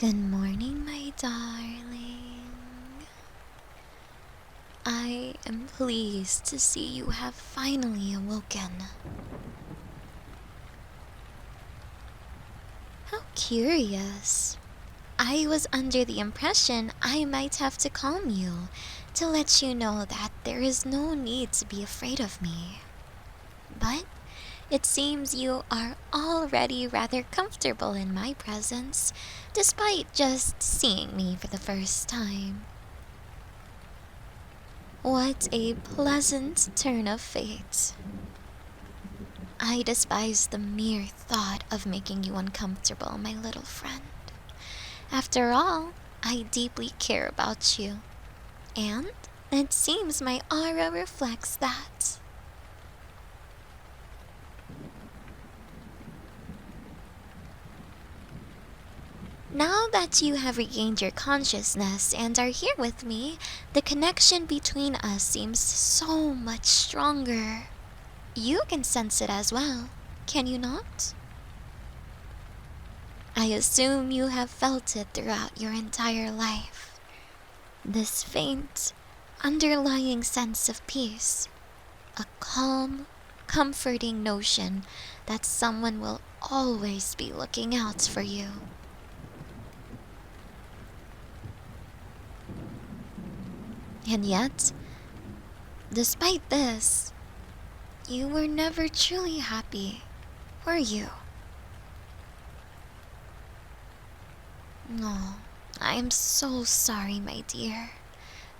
Good morning, my darling. I am pleased to see you have finally awoken. How curious. I was under the impression I might have to calm you to let you know that there is no need to be afraid of me. But it seems you are already rather comfortable in my presence, despite just seeing me for the first time. What a pleasant turn of fate. I despise the mere thought of making you uncomfortable, my little friend. After all, I deeply care about you, and it seems my aura reflects that. Now that you have regained your consciousness and are here with me, the connection between us seems so much stronger. You can sense it as well, can you not? I assume you have felt it throughout your entire life. This faint, underlying sense of peace. A calm, comforting notion that someone will always be looking out for you. And yet, despite this, you were never truly happy, were you? Oh, I am so sorry, my dear.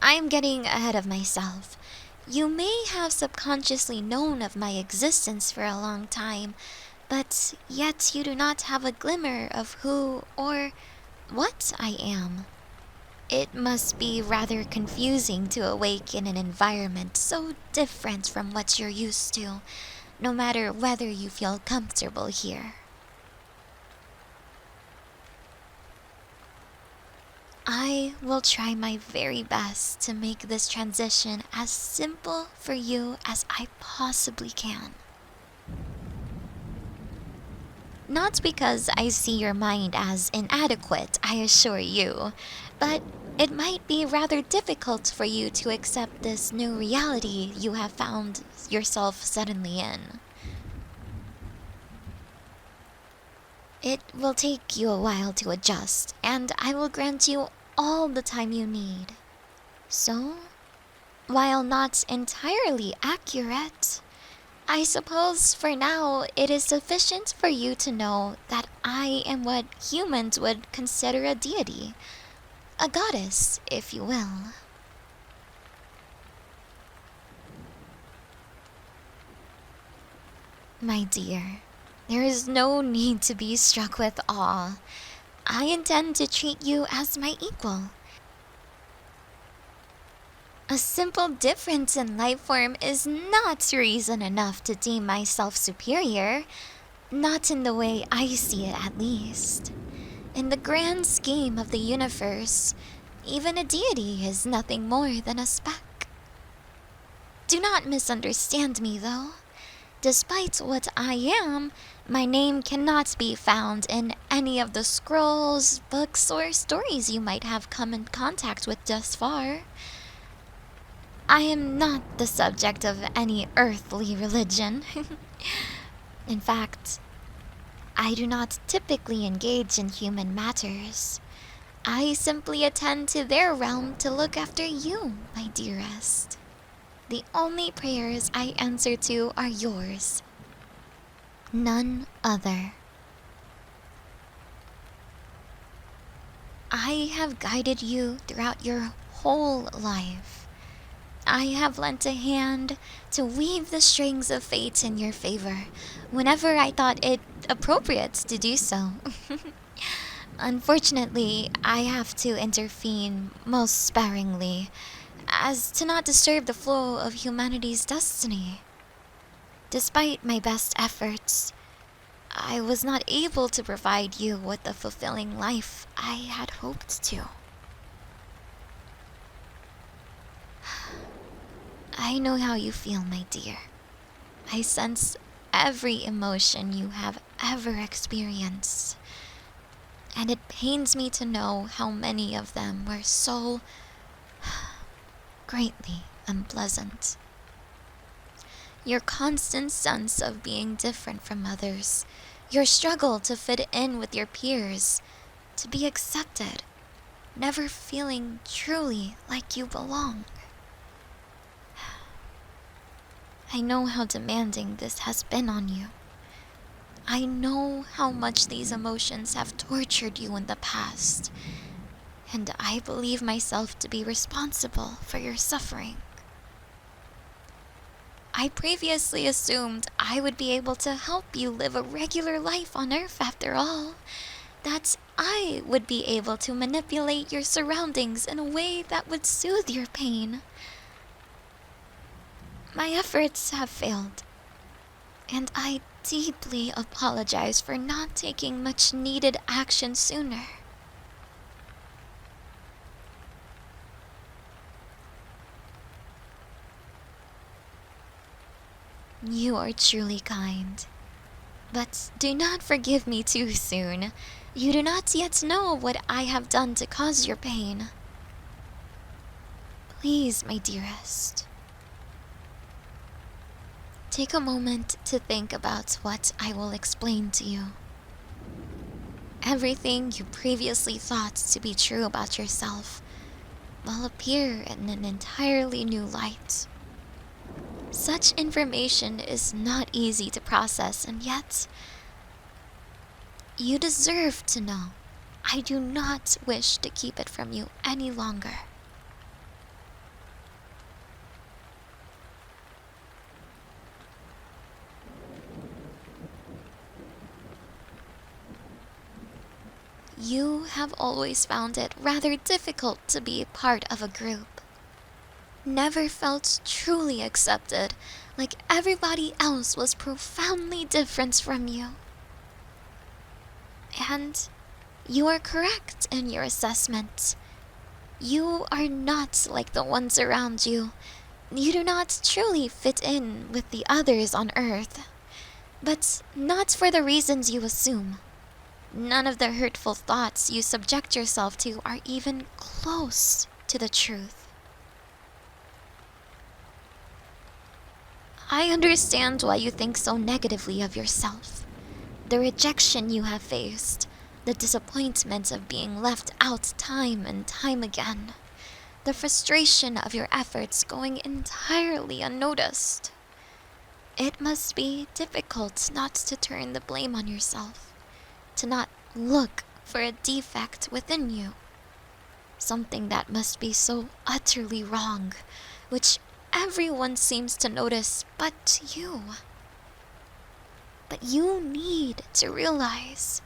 I am getting ahead of myself. You may have subconsciously known of my existence for a long time, but yet you do not have a glimmer of who or what I am. It must be rather confusing to awake in an environment so different from what you're used to, no matter whether you feel comfortable here. I will try my very best to make this transition as simple for you as I possibly can. Not because I see your mind as inadequate, I assure you, but it might be rather difficult for you to accept this new reality you have found yourself suddenly in. It will take you a while to adjust, and I will grant you all the time you need. So, while not entirely accurate, I suppose for now it is sufficient for you to know that I am what humans would consider a deity. A goddess, if you will. My dear, there is no need to be struck with awe. I intend to treat you as my equal. A simple difference in life form is not reason enough to deem myself superior. Not in the way I see it, at least. In the grand scheme of the universe, even a deity is nothing more than a speck. Do not misunderstand me, though. Despite what I am, my name cannot be found in any of the scrolls, books, or stories you might have come in contact with thus far. I am not the subject of any earthly religion. In fact, I do not typically engage in human matters. I simply attend to their realm to look after you, my dearest. The only prayers I answer to are yours. None other. I have guided you throughout your whole life. I have lent a hand to weave the strings of fate in your favor whenever I thought it appropriate to do so. Unfortunately, I have to intervene most sparingly, as to not disturb the flow of humanity's destiny. Despite my best efforts, I was not able to provide you with the fulfilling life I had hoped to. I know how you feel, my dear. I sense every emotion you have ever experienced. and it pains me to know how many of them were so greatly unpleasant. Your constant sense of being different from others, your struggle to fit in with your peers, to be accepted, never feeling truly like you belong. I know how demanding this has been on you. I know how much these emotions have tortured you in the past, and I believe myself to be responsible for your suffering. I previously assumed I would be able to help you live a regular life on Earth after all, that I would be able to manipulate your surroundings in a way that would soothe your pain. My efforts have failed, and I deeply apologize for not taking much needed action sooner. You are truly kind, but do not forgive me too soon. You do not yet know what I have done to cause your pain. Please, my dearest, take a moment to think about what I will explain to you. Everything you previously thought to be true about yourself will appear in an entirely new light. Such information is not easy to process, and yet you deserve to know. I do not wish to keep it from you any longer. You have always found it rather difficult to be part of a group. Never felt truly accepted, like everybody else was profoundly different from you. And you are correct in your assessment. You are not like the ones around you. You do not truly fit in with the others on Earth. But not for the reasons you assume. None of the hurtful thoughts you subject yourself to are even close to the truth. I understand why you think so negatively of yourself. The rejection you have faced, the disappointment of being left out time and time again, the frustration of your efforts going entirely unnoticed. It must be difficult not to turn the blame on yourself, to not look for a defect within you. Something that must be so utterly wrong, which everyone seems to notice but you. But you need to realize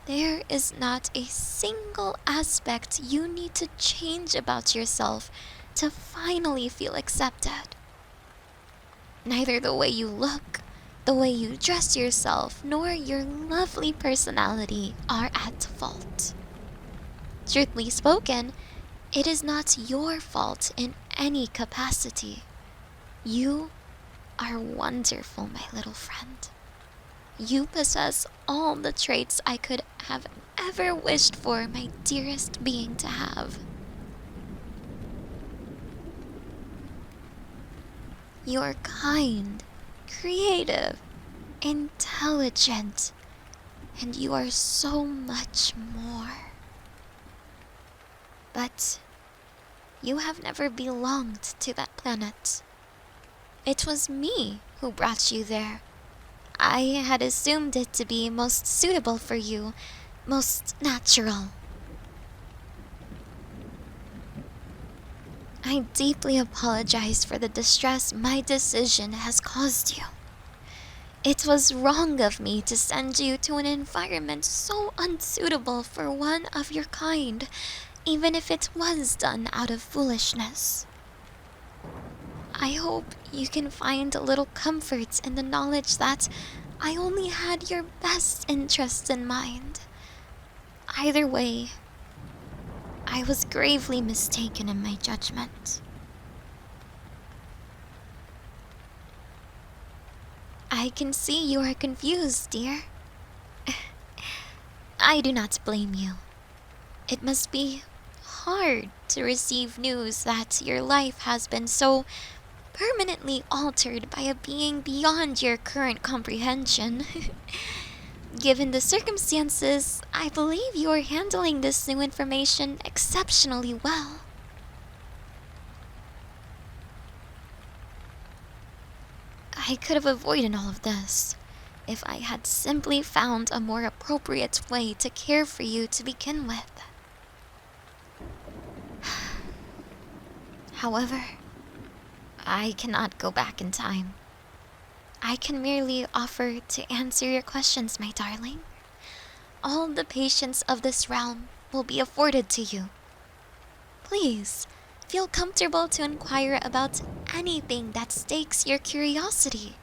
there is not a single aspect you need to change about yourself to finally feel accepted. Neither the way you look, the way you dress yourself, nor your lovely personality are at fault. Truthfully spoken, it is not your fault in any capacity. You are wonderful, my little friend. You possess all the traits I could have ever wished for my dearest being to have. You are kind, creative, intelligent, and you are so much more. But you have never belonged to that planet. It was me who brought you there. I had assumed it to be most suitable for you, most natural. I deeply apologize for the distress my decision has caused you. It was wrong of me to send you to an environment so unsuitable for one of your kind, even if it was done out of foolishness. I hope you can find a little comfort in the knowledge that I only had your best interests in mind. Either way, I was gravely mistaken in my judgment. I can see you are confused, dear. I do not blame you. It must be hard to receive news that your life has been so permanently altered by a being beyond your current comprehension. Given the circumstances, I believe you are handling this new information exceptionally well. I could have avoided all of this if I had simply found a more appropriate way to care for you to begin with. However, I cannot go back in time. I can merely offer to answer your questions, my darling. All the patience of this realm will be afforded to you. Please, feel comfortable to inquire about anything that stakes your curiosity.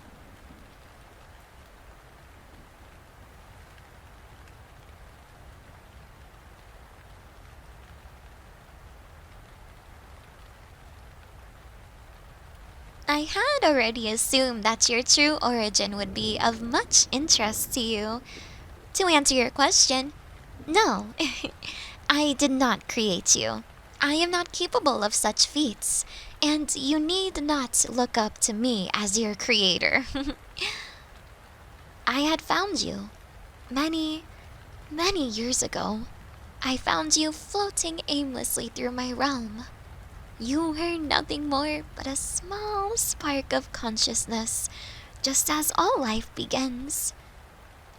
I had already assumed that your true origin would be of much interest to you. To answer your question, no, I did not create you. I am not capable of such feats, and you need not look up to me as your creator. I had found you many, many years ago. I found you floating aimlessly through my realm. You were nothing more but a small spark of consciousness, just as all life begins.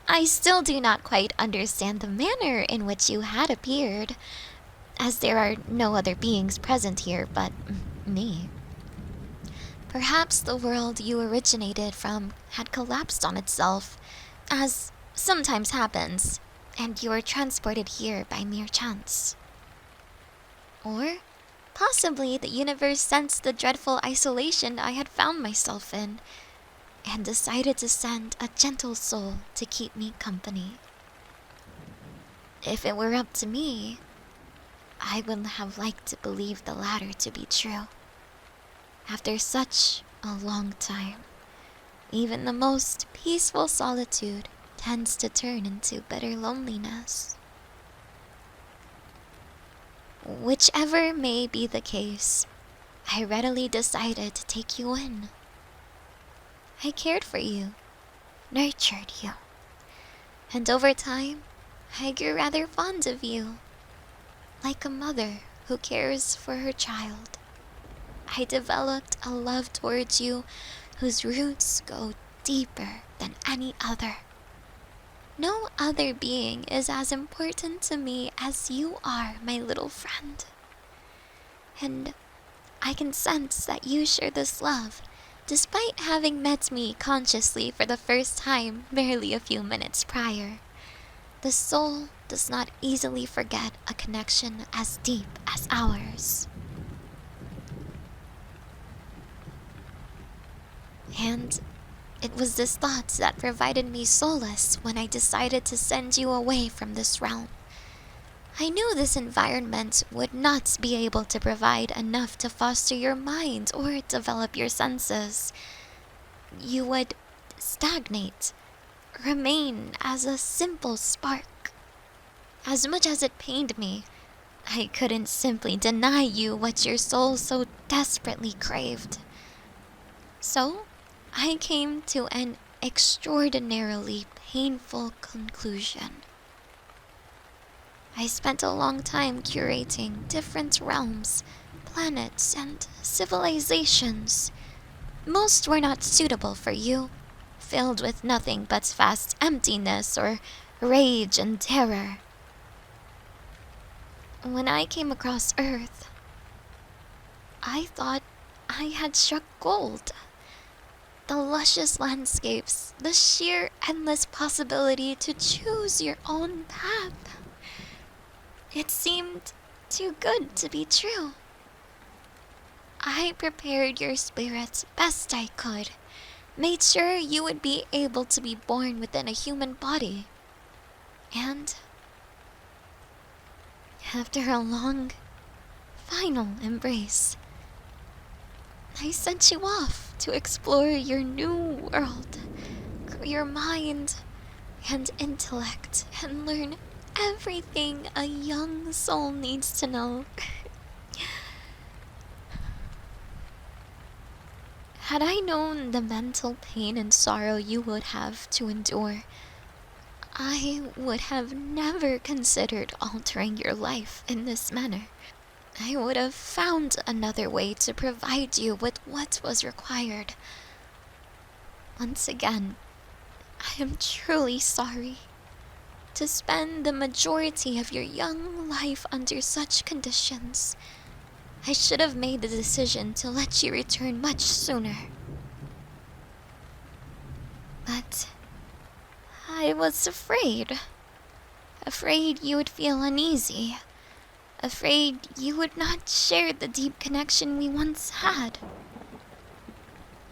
I still do not quite understand the manner in which you had appeared, as there are no other beings present here but me. Perhaps the world you originated from had collapsed on itself, as sometimes happens, and you were transported here by mere chance. Or possibly the universe sensed the dreadful isolation I had found myself in, and decided to send a gentle soul to keep me company. If it were up to me, I would have liked to believe the latter to be true. After such a long time, even the most peaceful solitude tends to turn into bitter loneliness. Whichever may be the case, I readily decided to take you in. I cared for you, nurtured you, and over time, I grew rather fond of you. Like a mother who cares for her child, I developed a love towards you whose roots go deeper than any other. No other being is as important to me as you are, my little friend. And I can sense that you share this love, despite having met me consciously for the first time barely a few minutes prior. The soul does not easily forget a connection as deep as ours. And it was this thought that provided me solace when I decided to send you away from this realm. I knew this environment would not be able to provide enough to foster your mind or develop your senses. You would stagnate, remain as a simple spark. As much as it pained me, I couldn't simply deny you what your soul so desperately craved. So, I came to an extraordinarily painful conclusion. I spent a long time curating different realms, planets, and civilizations. Most were not suitable for you, filled with nothing but vast emptiness or rage and terror. When I came across Earth, I thought I had struck gold. The luscious landscapes, the sheer endless possibility to choose your own path. It seemed too good to be true. I prepared your spirit best I could, made sure you would be able to be born within a human body. And after a long, final embrace, I sent you off to explore your new world, grow your mind and intellect, and learn everything a young soul needs to know. Had I known the mental pain and sorrow you would have to endure, I would have never considered altering your life in this manner. I would have found another way to provide you with what was required. Once again, I am truly sorry. To spend the majority of your young life under such conditions, I should have made the decision to let you return much sooner. But I was afraid. Afraid you would feel uneasy. Afraid you would not share the deep connection we once had.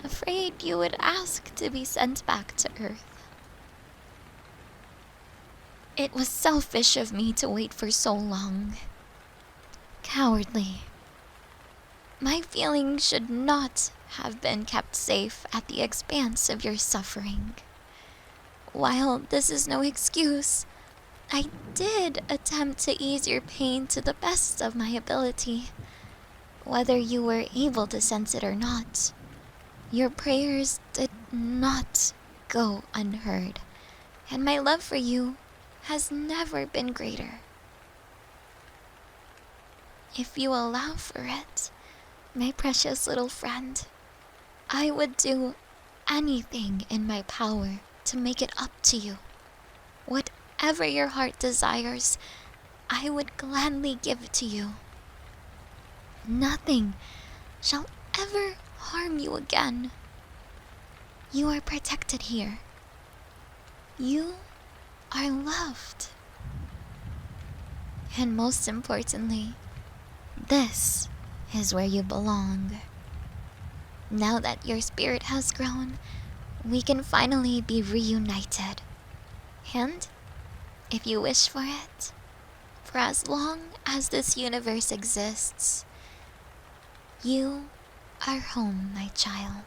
Afraid you would ask to be sent back to Earth. It was selfish of me to wait for so long. Cowardly. My feelings should not have been kept safe at the expense of your suffering. While this is no excuse, I did attempt to ease your pain to the best of my ability. Whether you were able to sense it or not, your prayers did not go unheard, and my love for you has never been greater. If you allow for it, my precious little friend, I would do anything in my power to make it up to you. Whatever your heart desires, I would gladly give it to you. Nothing shall ever harm you again. You are protected here. You are loved. And most importantly, this is where you belong. Now that your spirit has grown, we can finally be reunited. And, if you wish for it, for as long as this universe exists, you are home, my child.